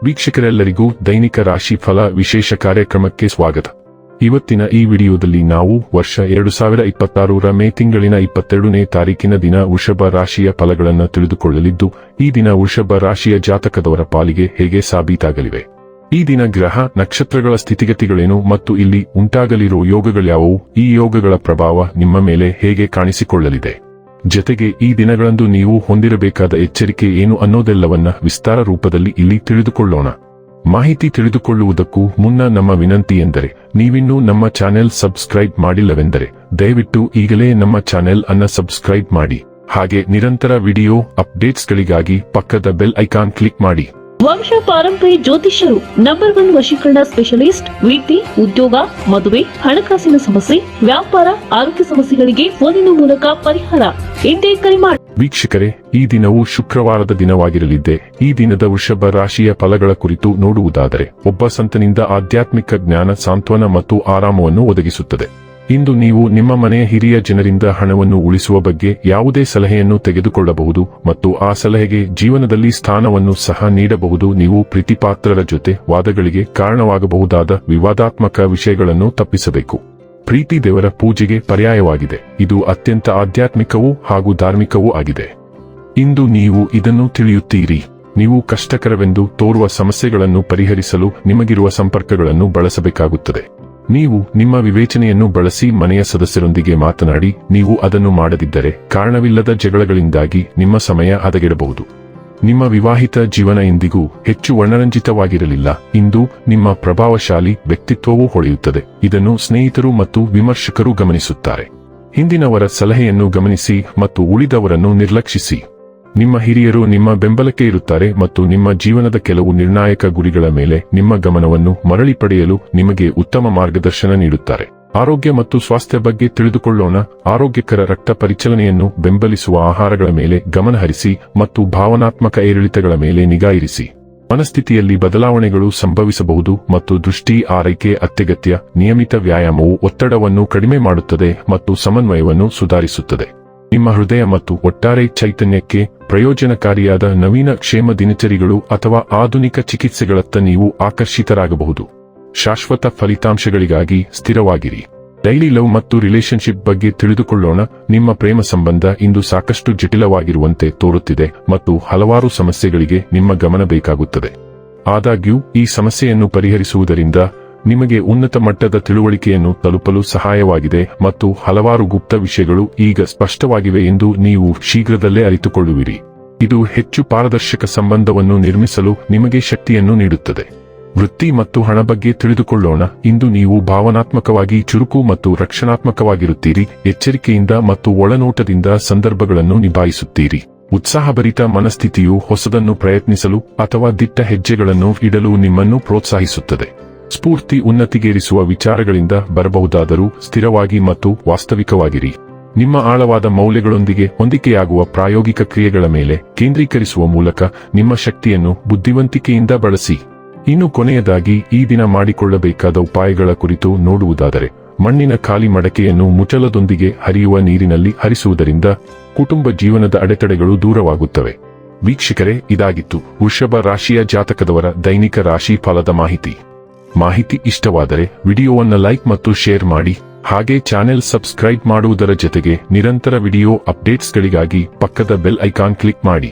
ವೀಕ್ಷಕರೆಲ್ಲರಿಗೂ ದೈನಿಕ ರಾಶಿ ಫಲ ವಿಶೇಷ ಕಾರ್ಯಕ್ರಮಕ್ಕೆ ಸ್ವಾಗತ. ಇವತ್ತಿನ ಈ ವಿಡಿಯೋದಲ್ಲಿ ನಾವು ವರ್ಷ 2026ರ ಮೇ ತಿಂಗಳಿನ 22ನೇ ತಾರೀಕಿನ ದಿನ ವೃಷಭ ರಾಶಿಯ ಫಲಗಳನ್ನು ತಿಳಿದುಕೊಳ್ಳಲಿದ್ದು, ಈ ದಿನ ವೃಷಭ ರಾಶಿಯ ಜಾತಕದವರ ಪಾಲಿಗೆ ಹೇಗೆ ಸಾಬೀತಾಗಲಿವೆ, ಈ ದಿನ ಗ್ರಹ ನಕ್ಷತ್ರಗಳ ಸ್ಥಿತಿಗತಿಗಳೇನು ಮತ್ತು ಇಲ್ಲಿ ಉಂಟಾಗಲಿರುವ ಯೋಗಗಳ್ಯಾವುವು, ಈ ಯೋಗಗಳ ಪ್ರಭಾವ ನಿಮ್ಮ ಮೇಲೆ ಹೇಗೆ ಕಾಣಿಸಿಕೊಳ್ಳಲಿದೆ, ಜತೆಗೆ ಈ ದಿನಗಳಂದು ನೀವು ಹೊಂದಿರಬೇಕಾದ ಎಚ್ಚರಿಕೆ ಏನು ಅನ್ನೋದೆಲ್ಲವನ್ನ ವಿಸ್ತಾರ ರೂಪದಲ್ಲಿ ಇಲ್ಲಿ ತಿಳಿದುಕೊಳ್ಳೋಣ. ಮಾಹಿತಿ ತಿಳಿದುಕೊಳ್ಳುವುದಕ್ಕೂ ಮುನ್ನ ನಮ್ಮ ವಿನಂತಿ ಎಂದರೆ, ನೀವಿನ್ನೂ ನಮ್ಮ ಚಾನೆಲ್ ಸಬ್ಸ್ಕ್ರೈಬ್ ಮಾಡಿಲ್ಲವೆಂದರೆ ದಯವಿಟ್ಟು ಈಗಲೇ ನಮ್ಮ ಚಾನೆಲ್ ಅನ್ನ ಸಬ್ಸ್ಕ್ರೈಬ್ ಮಾಡಿ. ಹಾಗೆ ನಿರಂತರ ವಿಡಿಯೋ ಅಪ್ಡೇಟ್ಸ್ಗಳಿಗಾಗಿ ಪಕ್ಕದ ಬೆಲ್ ಐಕಾನ್ ಕ್ಲಿಕ್ ಮಾಡಿ. ವಂಶ ಪಾರಂಪರ್ಯ ಜ್ಯೋತಿಷ್ಯರು ನಂಬರ್ 1 ವಶೀಕರಣ ಸ್ಪೆಷಲಿಸ್ಟ್. ವಿದ್ಯೆ, ಉದ್ಯೋಗ, ಮದುವೆ, ಹಣಕಾಸಿನ ಸಮಸ್ಯೆ, ವ್ಯಾಪಾರ, ಆರೋಗ್ಯ ಸಮಸ್ಯೆಗಳಿಗೆ ಫೋನಿನ ಮೂಲಕ ಪರಿಹಾರ. ಇಂದೇ ಕರೆ ಮಾಡಿ. ವೀಕ್ಷಕರೇ, ಈ ದಿನವು ಶುಕ್ರವಾರದ ದಿನವಾಗಿರಲಿದ್ದೆ. ಈ ದಿನದ ವೃಷಭ ರಾಶಿಯ ಫಲಗಳ ಕುರಿತು ನೋಡುವುದಾದರೆ, ಒಬ್ಬ ಸಂತನಿಂದ ಆಧ್ಯಾತ್ಮಿಕ ಜ್ಞಾನ, ಸಾಂತ್ವನ ಮತ್ತು ಆರಾಮವನ್ನು ಒದಗಿಸುತ್ತದೆ. ಇಂದು ನೀವು ನಿಮ್ಮ ಮನೆಯ ಹಿರಿಯ ಜನರಿಂದ ಹಣವನ್ನು ಉಳಿಸುವ ಬಗ್ಗೆ ಯಾವುದೇ ಸಲಹೆಯನ್ನು ತೆಗೆದುಕೊಳ್ಳಬಹುದು ಮತ್ತು ಆ ಸಲಹೆಗೆ ಜೀವನದಲ್ಲಿ ಸ್ಥಾನವನ್ನು ಸಹ ನೀಡಬಹುದು. ನೀವು ಪ್ರೀತಿಪಾತ್ರರ ಜೊತೆ ವಾದಗಳಿಗೆ ಕಾರಣವಾಗಬಹುದಾದ ವಿವಾದಾತ್ಮಕ ವಿಷಯಗಳನ್ನು ತಪ್ಪಿಸಬೇಕು. ಪ್ರೀತಿ ದೇವರ ಪೂಜೆಗೆ ಪರ್ಯಾಯವಾಗಿದೆ. ಇದು ಅತ್ಯಂತ ಆಧ್ಯಾತ್ಮಿಕವೂ ಹಾಗೂ ಧಾರ್ಮಿಕವೂ ಆಗಿದೆ. ಇಂದು ನೀವು ಇದನ್ನು ತಿಳಿಯುತ್ತೀರಿ. ನೀವು ಕಷ್ಟಕರವೆಂದು ತೋರುವ ಸಮಸ್ಯೆಗಳನ್ನು ಪರಿಹರಿಸಲು ನಿಮಗಿರುವ ಸಂಪರ್ಕಗಳನ್ನು ಬಳಸಬೇಕಾಗುತ್ತದೆ. ನೀವು ನಿಮ್ಮ ವಿವೇಚನೆಯನ್ನು ಬಳಸಿ ಮನೆಯ ಸದಸ್ಯರೊಂದಿಗೆ ಮಾತನಾಡಿ. ನೀವು ಅದನ್ನು ಮಾಡದಿದ್ದರೆ ಕಾರಣವಿಲ್ಲದ ಜಗಳಗಳಿಂದಾಗಿ ನಿಮ್ಮ ಸಮಯ ಹದಗೆಡಬಹುದು. ನಿಮ್ಮ ವಿವಾಹಿತ ಜೀವನ ಎಂದಿಗೂ ಹೆಚ್ಚು ವರ್ಣರಂಜಿತವಾಗಿರಲಿಲ್ಲ. ಇಂದು ನಿಮ್ಮ ಪ್ರಭಾವಶಾಲಿ ವ್ಯಕ್ತಿತ್ವವೂ ಹೊಳೆಯುತ್ತದೆ. ಇದನ್ನು ಸ್ನೇಹಿತರು ಮತ್ತು ವಿಮರ್ಶಕರು ಗಮನಿಸುತ್ತಾರೆ. ಹಿಂದಿನವರ ಸಲಹೆಯನ್ನು ಗಮನಿಸಿ ಮತ್ತು ಉಳಿದವರನ್ನು ನಿರ್ಲಕ್ಷಿಸಿ. ನಿಮ್ಮ ಹಿರಿಯರು ನಿಮ್ಮ ಬೆಂಬಲಕ್ಕೆ ಇರುತ್ತಾರೆ ಮತ್ತು ನಿಮ್ಮ ಜೀವನದ ಕೆಲವು ನಿರ್ಣಾಯಕ ಗುರಿಗಳ ಮೇಲೆ ನಿಮ್ಮ ಗಮನವನ್ನು ಮರಳಿ ಪಡೆಯಲು ನಿಮಗೆ ಉತ್ತಮ ಮಾರ್ಗದರ್ಶನ ನೀಡುತ್ತಾರೆ. ಆರೋಗ್ಯ ಮತ್ತು ಸ್ವಾಸ್ಥ್ಯ ಬಗ್ಗೆ ತಿಳಿದುಕೊಳ್ಳೋಣ. ಆರೋಗ್ಯಕರ ರಕ್ತ ಪರಿಚಲನೆಯನ್ನು ಬೆಂಬಲಿಸುವ ಆಹಾರಗಳ ಮೇಲೆ ಗಮನಹರಿಸಿ ಮತ್ತು ಭಾವನಾತ್ಮಕ ಏರಿಳಿತಗಳ ಮೇಲೆ ನಿಗಾ ಇರಿಸಿ. ಮನಸ್ಥಿತಿಯಲ್ಲಿ ಬದಲಾವಣೆಗಳು ಸಂಭವಿಸಬಹುದು ಮತ್ತು ದೃಷ್ಟಿ ಆರೈಕೆ ಅತ್ಯಗತ್ಯ. ನಿಯಮಿತ ವ್ಯಾಯಾಮವು ಒತ್ತಡವನ್ನು ಕಡಿಮೆ ಮಾಡುತ್ತದೆ ಮತ್ತು ಸಮನ್ವಯವನ್ನು ಸುಧಾರಿಸುತ್ತದೆ. ನಿಮ್ಮ ಹೃದಯ ಮತ್ತು ಒಟ್ಟಾರೆ ಚೈತನ್ಯಕ್ಕೆ ಪ್ರಯೋಜನಕಾರಿಯಾದ ನವೀನ ಕ್ಷೇಮ ದಿನಚರಿಗಳು ಅಥವಾ ಆಧುನಿಕ ಚಿಕಿತ್ಸೆಗಳತ್ತ ನೀವು ಆಕರ್ಷಿತರಾಗಬಹುದು. ಶಾಶ್ವತ ಫಲಿತಾಂಶಗಳಿಗಾಗಿ ಸ್ಥಿರವಾಗಿರಿ. ಡೈಲಿ ಲವ್ ಮತ್ತು ರಿಲೇಶನ್ಶಿಪ್ ಬಗ್ಗೆ ತಿಳಿದುಕೊಳ್ಳೋಣ. ನಿಮ್ಮ ಪ್ರೇಮ ಸಂಬಂಧ ಇಂದು ಸಾಕಷ್ಟು ಜಟಿಲವಾಗಿರುವಂತೆ ತೋರುತ್ತಿದೆ ಮತ್ತು ಹಲವಾರು ಸಮಸ್ಯೆಗಳಿಗೆ ನಿಮ್ಮ ಗಮನ ಬೇಕಾಗುತ್ತದೆ. ಆದಾಗ್ಯೂ ಈ ಸಮಸ್ಯೆಯನ್ನು ಪರಿಹರಿಸುವುದರಿಂದ ನಿಮಗೆ ಉನ್ನತ ಮಟ್ಟದ ತಿಳುವಳಿಕೆಯನ್ನು ತಲುಪಲು ಸಹಾಯವಾಗಿದೆ ಮತ್ತು ಹಲವಾರು ಗುಪ್ತ ವಿಷಯಗಳು ಈಗ ಸ್ಪಷ್ಟವಾಗಿವೆ ಎಂದು ನೀವು ಶೀಘ್ರದಲ್ಲೇ ಅರಿತುಕೊಳ್ಳುವಿರಿ. ಇದು ಹೆಚ್ಚು ಪಾರದರ್ಶಕ ಸಂಬಂಧವನ್ನು ನಿರ್ಮಿಸಲು ನಿಮಗೆ ಶಕ್ತಿಯನ್ನು ನೀಡುತ್ತದೆ. ವೃತ್ತಿ ಮತ್ತು ಹಣ ಬಗ್ಗೆ ತಿಳಿದುಕೊಳ್ಳೋಣ. ಇಂದು ನೀವು ಭಾವನಾತ್ಮಕವಾಗಿ ಚುರುಕು ಮತ್ತು ರಕ್ಷಣಾತ್ಮಕವಾಗಿರುತ್ತೀರಿ. ಎಚ್ಚರಿಕೆಯಿಂದ ಮತ್ತು ಒಳನೋಟದಿಂದ ಸಂದರ್ಭಗಳನ್ನು ನಿಭಾಯಿಸುತ್ತೀರಿ. ಉತ್ಸಾಹಭರಿತ ಮನಸ್ಥಿತಿಯು ಹೊಸದನ್ನು ಪ್ರಯತ್ನಿಸಲು ಅಥವಾ ದಿಟ್ಟ ಹೆಜ್ಜೆಗಳನ್ನು ಇಡಲು ನಿಮ್ಮನ್ನು ಪ್ರೋತ್ಸಾಹಿಸುತ್ತದೆ. ಸ್ಫೂರ್ತಿ ಉನ್ನತಿಗೇರಿಸುವ ವಿಚಾರಗಳಿಂದ ಬರಬಹುದಾದರೂ ಸ್ಥಿರವಾಗಿ ಮತ್ತು ವಾಸ್ತವಿಕವಾಗಿರಿ. ನಿಮ್ಮ ಆಳವಾದ ಮೌಲ್ಯಗಳೊಂದಿಗೆ ಹೊಂದಿಕೆಯಾಗುವ ಪ್ರಾಯೋಗಿಕ ಕ್ರಿಯೆಗಳ ಮೇಲೆ ಕೇಂದ್ರೀಕರಿಸುವ ಮೂಲಕ ನಿಮ್ಮ ಶಕ್ತಿಯನ್ನು ಬುದ್ಧಿವಂತಿಕೆಯಿಂದ ಬಳಸಿ. ಇನ್ನು ಕೊನೆಯದಾಗಿ ಈ ದಿನ ಮಾಡಿಕೊಳ್ಳಬೇಕಾದ ಉಪಾಯಗಳ ಕುರಿತು ನೋಡುವುದಾದರೆ, ಮಣ್ಣಿನ ಖಾಲಿ ಮಡಕೆಯನ್ನು ಮುಚ್ಚಳದೊಂದಿಗೆ ಹರಿಯುವ ನೀರಿನಲ್ಲಿ ಹರಿಸುವುದರಿಂದ ಕುಟುಂಬ ಜೀವನದ ಅಡೆತಡೆಗಳು ದೂರವಾಗುತ್ತವೆ. ವೀಕ್ಷಕರೇ, ಇದಾಗಿತ್ತು ವೃಷಭ ರಾಶಿಯ ಜಾತಕದವರ ದೈನಿಕ ರಾಶಿ ಫಲದ ಮಾಹಿತಿ ಇಷ್ಟವಾದರೆ ವಿಡಿಯೋವನ್ನು ಲೈಕ್ ಮತ್ತು ಶೇರ್ ಮಾಡಿ. ಹಾಗೆ ಚಾನೆಲ್ ಸಬ್ಸ್ಕ್ರೈಬ್ ಮಾಡುವುದರ ಜೊತೆಗೆ ನಿರಂತರ ವಿಡಿಯೋ ಅಪ್ಡೇಟ್ಸ್ಗಳಿಗಾಗಿ ಪಕ್ಕದ ಬೆಲ್ ಐಕಾನ್ ಕ್ಲಿಕ್ ಮಾಡಿ.